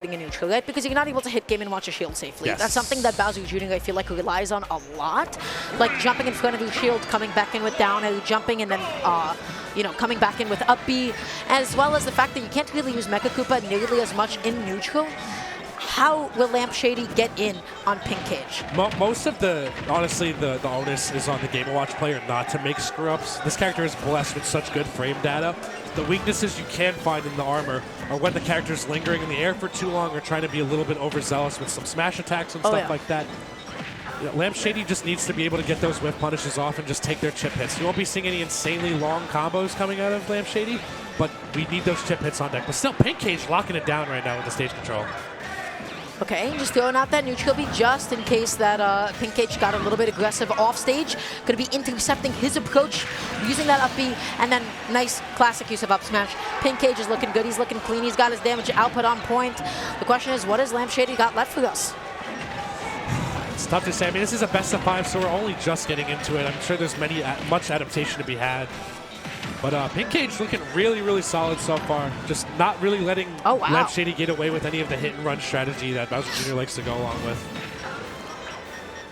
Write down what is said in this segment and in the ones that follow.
in neutral, right? Because you're not able to hit Game & Watch a shield safely. Yes. That's something that Bowser Jr. I feel like relies on a lot. Like jumping in front of your shield, coming back in with down air, jumping and then you know, coming back in with up B, as well as the fact that you can't really use Mecha Koopa nearly as much in neutral. How will LampShady get in on Pink Cage? Most of honestly, the onus is on the Game & Watch player not to make screw-ups. This character is blessed with such good frame data. The weaknesses you can find in the armor are when the character is lingering in the air for too long or trying to be a little bit overzealous with some smash attacks and stuff like that. You know, LampShady just needs to be able to get those whiff punishes off and just take their chip hits. You won't be seeing any insanely long combos coming out of LampShady, but we need those chip hits on deck. But still, Pink Cage locking it down right now with the stage control. Okay, just throwing out that neutral B just in case that Pink Cage got a little bit aggressive off stage. Going to be intercepting his approach, using that up B, and then nice classic use of up smash. Pink Cage is looking good, he's looking clean, he's got his damage output on point. The question is, what has LampShady got left for us? It's tough to say. I mean, this is a best of 5, so we're only just getting into it. I'm sure there's much adaptation to be had. But Pink Cage looking really, really solid so far. Just not really letting LampShady get away with any of the hit-and-run strategy that Bowser Jr. likes to go along with.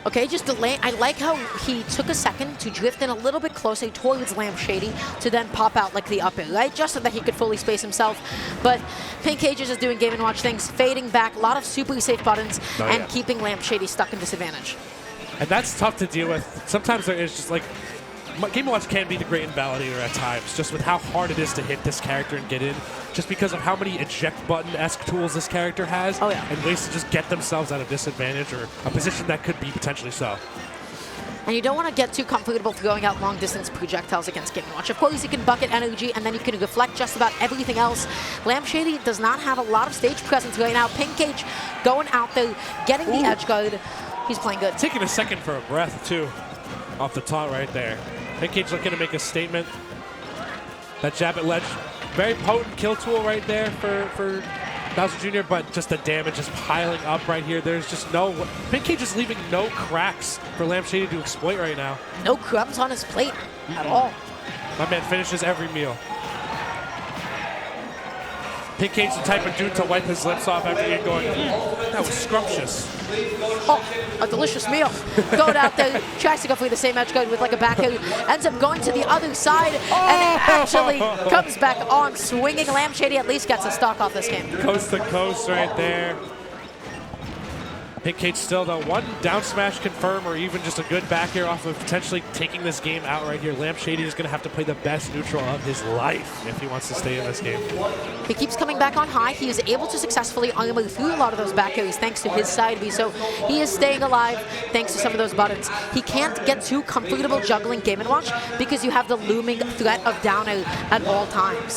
Okay, just delay. I like how he took a second to drift in a little bit closer towards LampShady to then pop out like the up air, right? Just so that he could fully space himself. But Pink Cage is just doing Game & Watch things, fading back, a lot of super safe buttons, and keeping LampShady stuck in disadvantage. And that's tough to deal with. Sometimes there is just like, Game & Watch can be the great invalidator at times, just with how hard it is to hit this character and get in, just because of how many eject button-esque tools this character has, and ways to just get themselves out of disadvantage or a position that could be potentially so. And you don't want to get too comfortable throwing out long-distance projectiles against Game & Watch. Of course, you can bucket energy, and then you can reflect just about everything else. LampShady does not have a lot of stage presence right now. Pink Cage going out there, getting the edge guard. He's playing good. Taking a second for a breath, too, off the taunt right there. Pink Cage looking to make a statement. That jab at ledge, very potent kill tool right there for Bowser Jr., but just the damage is piling up right here. There's just no... Pink Cage is leaving no cracks for LampShady to exploit right now. No crumbs on his plate at all. My man finishes every meal. Pink Cage the type of dude to wipe his lips off after getting going, that was scrumptious. Oh, a delicious meal. Going out there, tries to go for the same edge guard with like a back air, ends up going to the other side, and actually comes back on swinging. LampShady at least gets a stock off this game. Coast to coast right there. Pink Cage still, though, one down smash confirm or even just a good back air off of potentially taking this game out right here. LampShady is going to have to play the best neutral of his life if he wants to stay in this game. He keeps coming back on high. He is able to successfully armor through a lot of those back airs thanks to his side B, so he is staying alive thanks to some of those buttons. He can't get too comfortable juggling Game & Watch because you have the looming threat of down air at all times.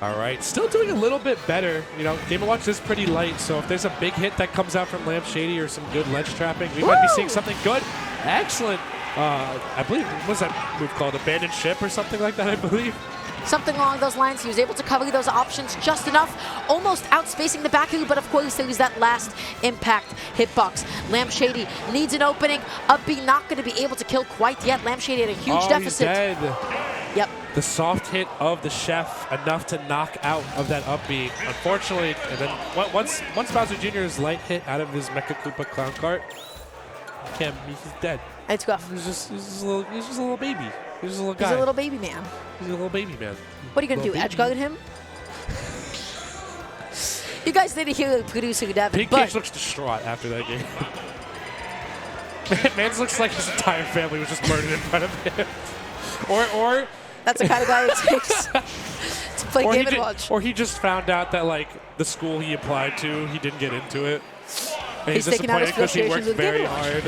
All right, still doing a little bit better. You know, Game & Watch is pretty light, so if there's a big hit that comes out from LampShady or some good ledge trapping, we might be seeing something good. Excellent. I believe, what was that move called? Abandoned Ship or something like that, I believe. Something along those lines. He was able to cover those options just enough, almost outspacing the back air, but of course there was that last impact hitbox. LampShady needs an opening. Up B not going to be able to kill quite yet. LampShady had a huge deficit. He's dead. Yep. The soft hit of the chef enough to knock out of that up B. Unfortunately, and then once Bowser Jr. is light hit out of his Mecha Koopa clown cart, he's dead. It's rough. He's just a little baby. He's just a little guy. He's a little baby man. He's a little baby man. What are you gonna do? Edge guard him? You guys didn't hear the producer Devin. Pink Cage looks distraught after that game. Mans looks like his entire family was just murdered in front of him. Or that's the kind of guy it takes to play Game & Watch. Or he just found out that like the school he applied to, he didn't get into it. And he's taking out his disappointed because he worked frustrations with very hard.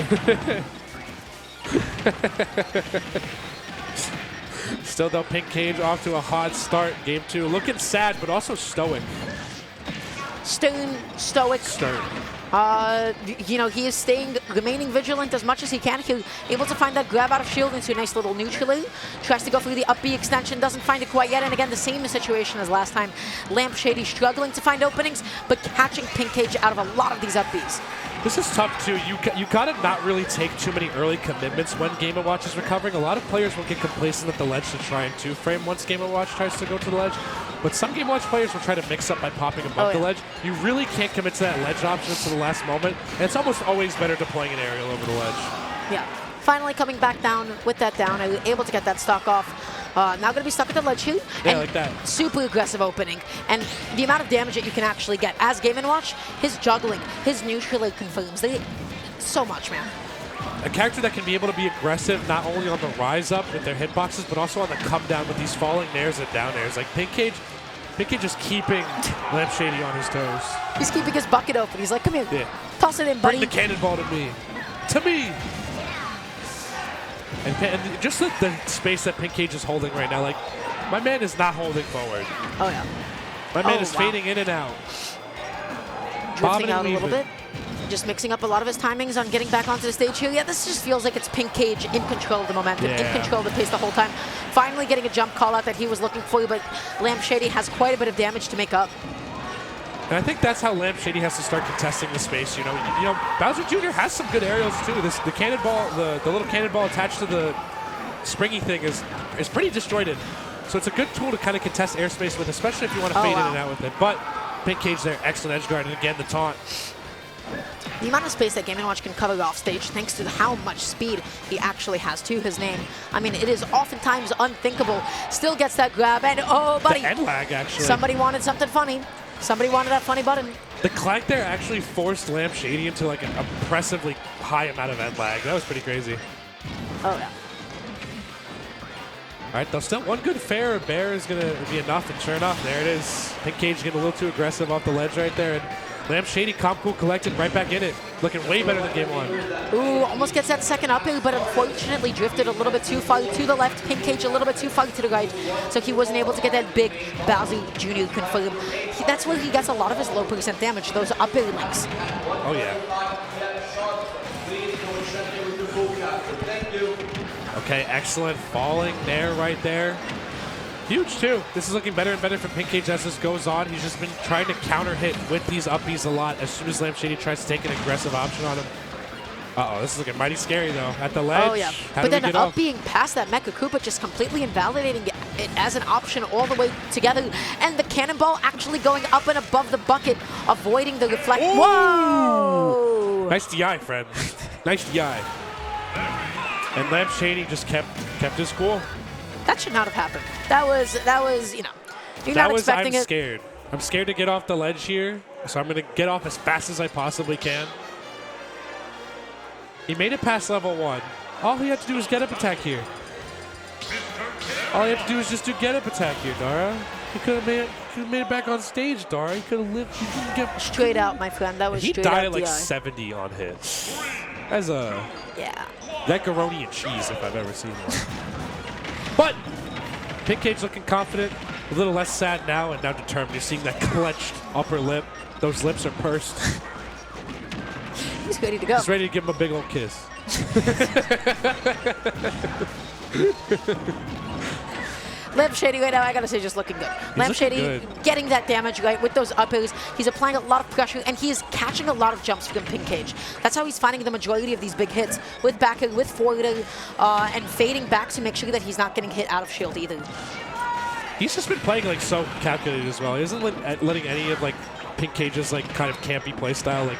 Still though, Pink Cage off to a hot start. Game 2, looking sad but also stoic. Stern, stoic. Stern. You know, he is remaining vigilant as much as he can. He's able to find that grab out of shield into a nice little neutral. Tries to go through the up B extension, doesn't find it quite yet. And again, the same situation as last time. LampShady struggling to find openings, but catching Pink Cage out of a lot of these up Bs. This is tough, too. You gotta not really take too many early commitments when Game & Watch is recovering. A lot of players will get complacent at the ledge to try and two-frame once Game & Watch tries to go to the ledge. But some Game & Watch players will try to mix up by popping above the ledge. You really can't commit to that ledge option until the last moment. And it's almost always better deploying an aerial over the ledge. Yeah. Finally coming back down with that down. I was able to get that stock off. Now going to be stuck at the ledge here. Yeah, and like that. Super aggressive opening. And the amount of damage that you can actually get as Game & Watch, his juggling, his neutral confirms. So much, man. A character that can be able to be aggressive not only on the rise up with their hitboxes, but also on the come down with these falling nairs and down airs. Like Pinkcage is keeping LampShady on his toes. He's keeping his bucket open. He's like, come here. Yeah. Toss it in, buddy. Bring the cannonball to me. To me. And just the space that Pinkcage is holding right now, like, my man is not holding forward. Oh, yeah. My man is fading in and out. Drifting out a little bit. Just mixing up a lot of his timings on getting back onto the stage here. Yeah, this just feels like it's Pinkcage in control of the momentum, in control of the pace the whole time. Finally getting a jump call out that he was looking for, but LampShady has quite a bit of damage to make up. And I think that's how LampShady has to start contesting the space. You know, Bowser Jr. has some good aerials too. The cannonball, the little cannonball attached to the springy thing is pretty disjointed. So it's a good tool to kind of contest airspace with, especially if you want to fade in and out with it. But Pinkcage there, excellent edge guard, and again the taunt. The amount of space that Game & Watch can cover off stage, thanks to how much speed he actually has to his name. I mean, it is oftentimes unthinkable. Still gets that grab, and oh, buddy. The end lag, actually. Somebody wanted something funny. Somebody wanted that funny button. The clank there actually forced LampShady into like an impressively high amount of end lag. That was pretty crazy. Oh, yeah. All right, though, still one good fair bear is going to be enough, and sure enough, there it is. Pinkcage getting a little too aggressive off the ledge right there, and LampShady, calm, cool, collected, right back in it. Looking way better than game one. Ooh, almost gets that second up here, but unfortunately drifted a little bit too far to the left. Pinkcage a little bit too far to the right, so he wasn't able to get that big Bowser Jr. confirm. That's where he gets a lot of his low percent damage, those up air links. Oh, yeah. Okay, excellent. Falling there, right there. Huge, too. This is looking better and better for Pinkcage as this goes on. He's just been trying to counter hit with these uppies a lot as soon as LampShady tries to take an aggressive option on him. Uh-oh, this is looking mighty scary, though. At the ledge. Oh, yeah. But then up being past that Mecha Koopa, just completely invalidating it as an option all the way together. And the cannonball actually going up and above the bucket, avoiding the reflect. Ooh. Whoa! Nice DI, friend. Nice DI. And LampShady just kept his cool. That should not have happened. That was, you know, you're not expecting it. I'm scared. I'm scared to get off the ledge here, so I'm going to get off as fast as I possibly can. He made it past level 1. All he had to do was get up attack here. All he had to do was just do get up attack here, Dara. He could have made it back on stage, Dara. He could have lived. He didn't get straight out, my friend. That was he straight out. He died at like DI. 70 on hits. As a macaroni and cheese, if I've ever seen one. But Pinkcage looking confident, a little less sad now, and now determined. You're seeing that clenched upper lip. Those lips are pursed. He's ready to go. He's ready to give him a big old kiss. LampShady right now, I gotta say, just looking good. LampShady getting that damage right with those up airs. He's applying a lot of pressure, and he is catching a lot of jumps from Pinkcage. That's how he's finding the majority of these big hits, with back air, with forward air, and fading back to make sure that he's not getting hit out of shield either. He's just been playing like so calculated as well. He isn't letting any of like Pinkcage's like kind of campy play style like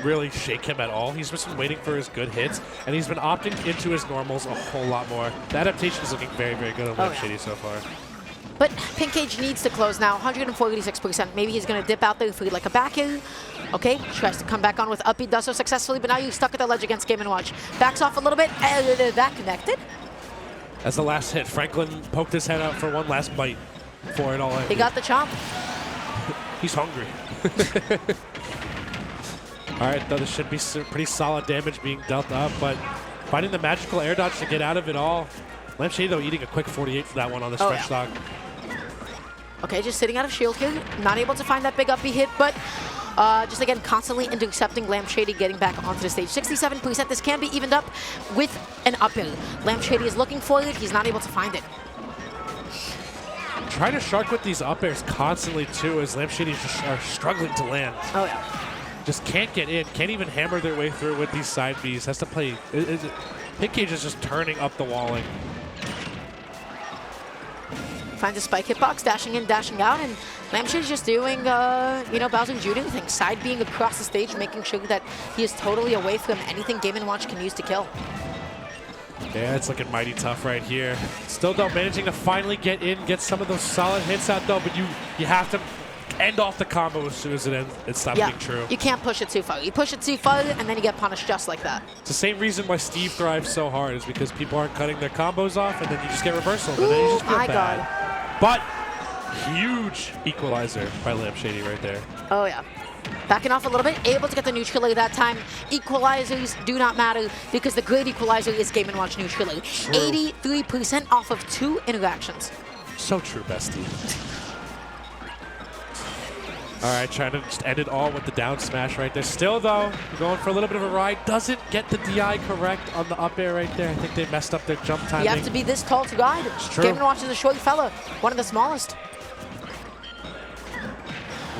really shake him at all. He's just been waiting for his good hits, and he's been opting into his normals a whole lot more. The adaptation is looking very, very good on LampShady so far. But Pinkcage needs to close now, 146%. Maybe he's going to dip out there for like a back air. Okay, tries to come back on with up. He does so successfully, but now you're stuck at the ledge against Game & Watch. Backs off a little bit, and that connected. As the last hit, Franklin poked his head out for one last bite for it all. He got the chomp. He's hungry. All right, though, this should be some pretty solid damage being dealt up, but finding the magical air dodge to get out of it all. LampShady, though, eating a quick 48 for that one on the stretch stock. Okay, just sitting out of shield here. Not able to find that big uppy hit, but just, again, constantly intercepting LampShady getting back onto the stage. 67%. This can be evened up with an up air. LampShady is looking for it. He's not able to find it. Trying to shark with these up airs constantly, too, as LampShady are struggling to land. Oh, yeah. just can't get in, can't even hammer their way through with these side Bs. Has to play. Pinkage is just turning up the walling. Finds a spike hitbox, dashing in, dashing out, and LampShady's just doing, you know, Bowser Jr. thing. Side being across the stage, making sure that he is totally away from anything Game & Watch can use to kill. Yeah, it's looking mighty tough right here. Still, though, managing to finally get in, get some of those solid hits out, though, but you have to end off the combo as soon as it stops being true. You can't push it too far. You push it too far, and then you get punished just like that. It's the same reason why Steve thrives so hard, is because people aren't cutting their combos off, and then you just get reversal, and then you just feel bad. God. But huge equalizer by LampShady right there. Oh, yeah. Backing off a little bit, able to get the neutral that time. Equalizers do not matter because the great equalizer is Game & Watch neutral. 83% off of 2 interactions. So true, bestie. All right, trying to just end it all with the down smash right there. Still, though, going for a little bit of a ride. Doesn't get the DI correct on the up air right there. I think they messed up their jump timing. You have to be this tall to ride. Game & Watch is a short fella, one of the smallest.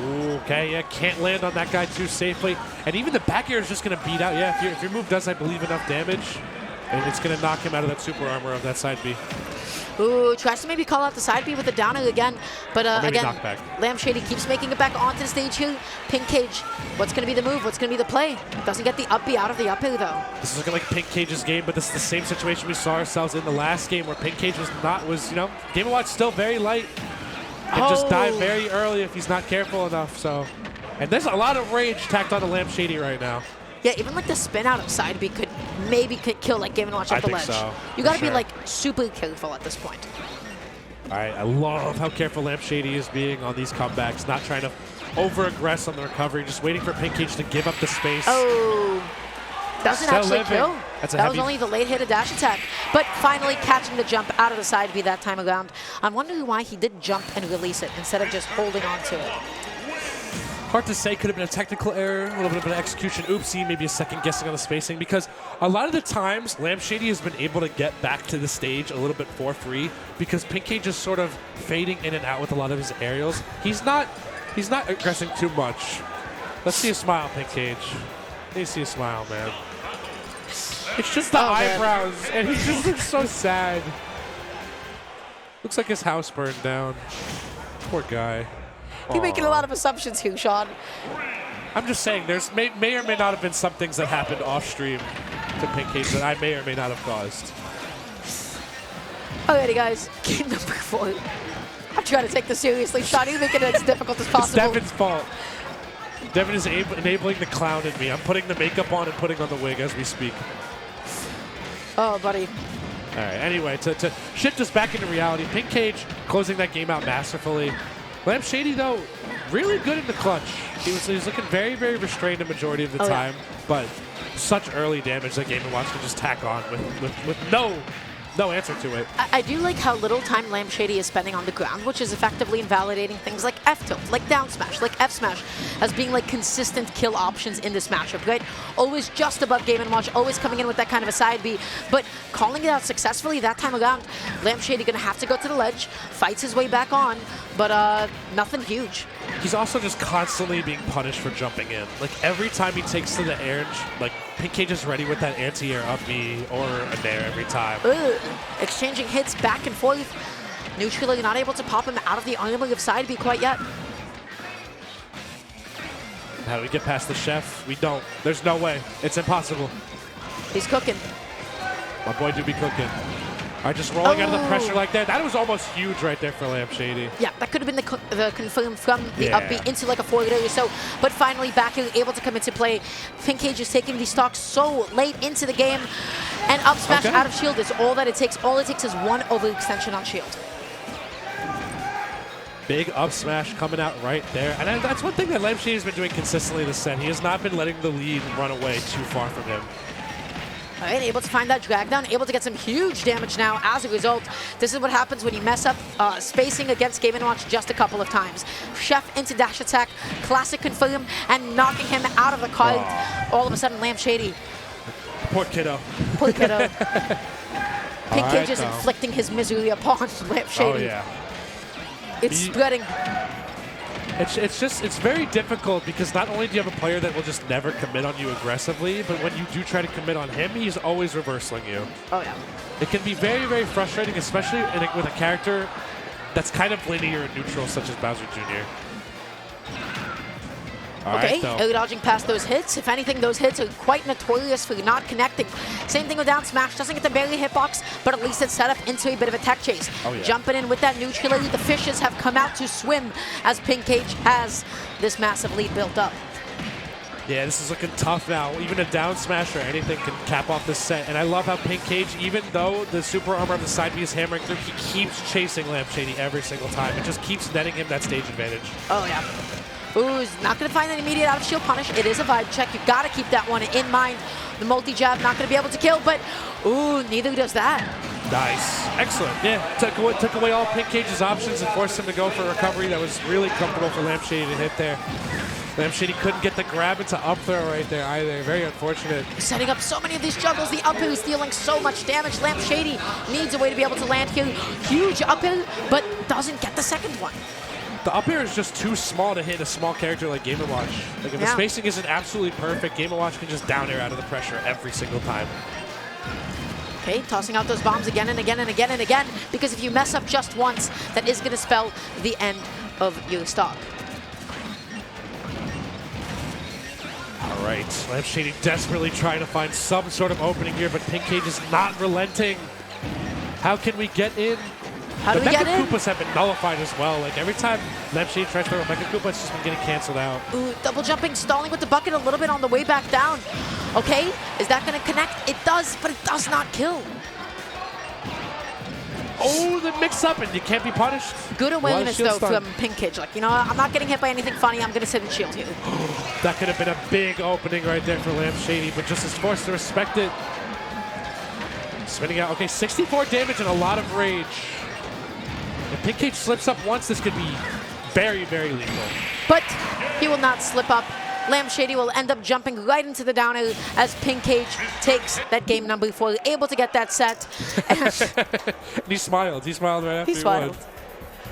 Ooh, okay, yeah, can't land on that guy too safely. And even the back air is just going to beat out. Yeah, if your move does, I believe, enough damage, and it's going to knock him out of that super armor of that side B. Ooh, tries to maybe call out the side B with the downer again, but again, knockback. LampShady keeps making it back onto the stage here. Pinkage, what's going to be the move? What's going to be the play? Doesn't get the up B out of the up air, though. This is looking like Pinkage's game, but this is the same situation we saw ourselves in the last game where Pinkage was, you know, Game & Watch still very light. And just die very early if he's not careful enough, so. And there's a lot of rage tacked on to LampShady right now. Yeah, even like the spin out of side B could maybe kill like Game & Watch off the ledge. So, you got to be like super careful at this point. All right, I love how careful LampShady is being on these comebacks, not trying to over-aggress on the recovery, just waiting for Pinkage to give up the space. Oh, doesn't Still actually living. kill. That was only the late hit of dash attack. But finally catching the jump out of the side B that time around. I'm wondering why he did jump and release it instead of just holding on to it. Hard to say, could have been a technical error, a little bit of an execution oopsie, maybe a second guessing on the spacing, because a lot of the times LampShady has been able to get back to the stage a little bit for free because Pinkage is sort of fading in and out with a lot of his aerials. He's not aggressing too much. Let's see a smile, Pinkage. Let me see a smile, man. It's just the eyebrows, and he just looks so sad. Looks like his house burned down. Poor guy. You're making a lot of assumptions here, Sean. I'm just saying, there's may or may not have been some things that happened off stream to Pinkage that I may or may not have caused. Alrighty, guys. Game number 4. I'm trying to take this seriously, Sean. You're making it as difficult as possible. It's Devin's fault. Devin is enabling the clown in me. I'm putting the makeup on and putting on the wig as we speak. Oh, buddy. All right, anyway, to shift us back into reality, Pinkage closing that game out masterfully. LampShady, though, really good in the clutch. He was looking very, very restrained the majority of the time, but such early damage that Game & Watch can just tack on with no answer to it. I do like how little time LampShady is spending on the ground, which is effectively invalidating things like F-tilt, like down smash, like F-smash, as being like consistent kill options in this matchup, right? Always just above Game & Watch, always coming in with that kind of a side B, but calling it out successfully that time around. LampShady gonna have to go to the ledge, fights his way back on, but nothing huge. He's also just constantly being punished for jumping in. Like every time he takes to the air, like Pinkage is ready with that anti-air up B or a nair every time. Exchanging hits back and forth. Neutrally not able to pop him out of the armor of side B quite yet. How do we get past the chef? We don't. There's no way. It's impossible. He's cooking. My boy do be cooking. All right, just rolling out of the pressure like that. That was almost huge right there for LampShady. Yeah, that could have been the confirm from the up B into like a forward or so. But finally back here, able to come into play. Pinkage is taking these stocks so late into the game. And up smash out of shield is all that it takes. All it takes is one overextension on shield. Big up smash coming out right there. And that's one thing that LampShady has been doing consistently this set. He has not been letting the lead run away too far from him. All right, able to find that drag down, able to get some huge damage now as a result. This is what happens when you mess up spacing against Game & Watch just a couple of times. Chef into dash attack, classic confirm, and knocking him out of the card. All of a sudden, LampShady. Poor kiddo. Poor kiddo. Pinkage is inflicting his misery upon LampShady. Oh, yeah. It's spreading. It's very difficult because not only do you have a player that will just never commit on you aggressively, but when you do try to commit on him, he's always reversing you. Oh, yeah. It can be very, very frustrating, especially with a character that's kind of linear and neutral, such as Bowser Jr. Okay, dodging past those hits. If anything, those hits are quite notorious for not connecting. Same thing with down smash. Doesn't get the barely hitbox, but at least it's set up into a bit of a tech chase. Oh, yeah. Jumping in with that neutral lead. The fishes have come out to swim as Pink Cage has this massive lead built up. Yeah, this is looking tough now. Even a down smash or anything can cap off this set. And I love how Pink Cage, even though the super armor on the side B is hammering through, he keeps chasing LampShady every single time. It just keeps netting him that stage advantage. Oh, yeah. Ooh, he's not going to find an immediate out of shield punish. It is a vibe check. You've got to keep that one in mind. The multi-jab not going to be able to kill, but ooh, neither does that. Nice. Excellent. Yeah, took away all Pink Cage's options and forced him to go for a recovery that was really comfortable for LampShady to hit there. LampShady couldn't get the grab into up throw right there either. Very unfortunate. Setting up so many of these juggles. The uphill is dealing so much damage. LampShady needs a way to be able to land here. Huge uphill, but doesn't get the second one. The up air is just too small to hit a small character like Game & Watch. Like if the spacing isn't absolutely perfect, Game & Watch can just down air out of the pressure every single time. Okay, tossing out those bombs again and again and again and again, because if you mess up just once, that is going to spell the end of your stock. All right, LampShady desperately trying to find some sort of opening here, but Pink Cage is not relenting. How can we get in? How do we get in? The Mecha Koopas have been nullified as well. Like every time LampShady tries to throw a Mecha Koopa, it's just been getting canceled out. Ooh, double jumping, stalling with the bucket a little bit on the way back down. Okay, is that going to connect? It does, but it does not kill. Oh, the mix up, and you can't be punished. Good awareness, though, from Pink Cage. Like, you know, I'm not getting hit by anything funny. I'm going to sit and shield here. That could have been a big opening right there for LampShady, but just is forced to respect it. Spinning out. Okay, 64 damage and a lot of rage. If Pink Cage slips up once, this could be very, very lethal. But he will not slip up. LampShady will end up jumping right into the down air as Pink Cage takes that game number 4, able to get that set. And he smiled. He smiled right after he smiled.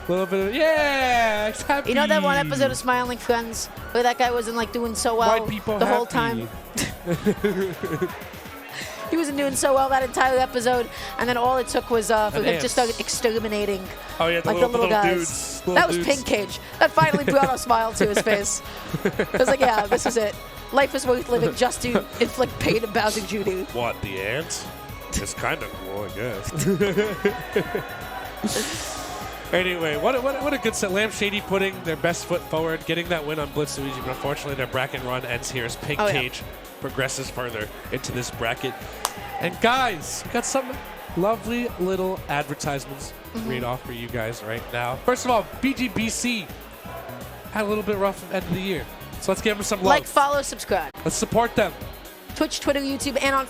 A little bit of, yeah, it's happy. You know that one episode of Smiling Friends where that guy wasn't like doing so well the whole time? He wasn't doing so well that entire episode, and then all it took was for him to start exterminating the little guys. That was Pink Cage. That finally brought a smile to his face. I was like, yeah, this is it. Life is worth living just to inflict pain to Bowser Jr. What, the ant? It's kind of cool, I guess. Anyway, what a good set. LampShady putting their best foot forward, getting that win on Blitz Luigi, but unfortunately their bracket run ends here as Pink Cage progresses further into this bracket. And guys, we got some lovely little advertisements to read off for you guys right now. First of all, VGBC had a little bit rough end of the year. So let's give them some love. Like, follow, subscribe. Let's support them. Twitch, Twitter, YouTube, and on Facebook.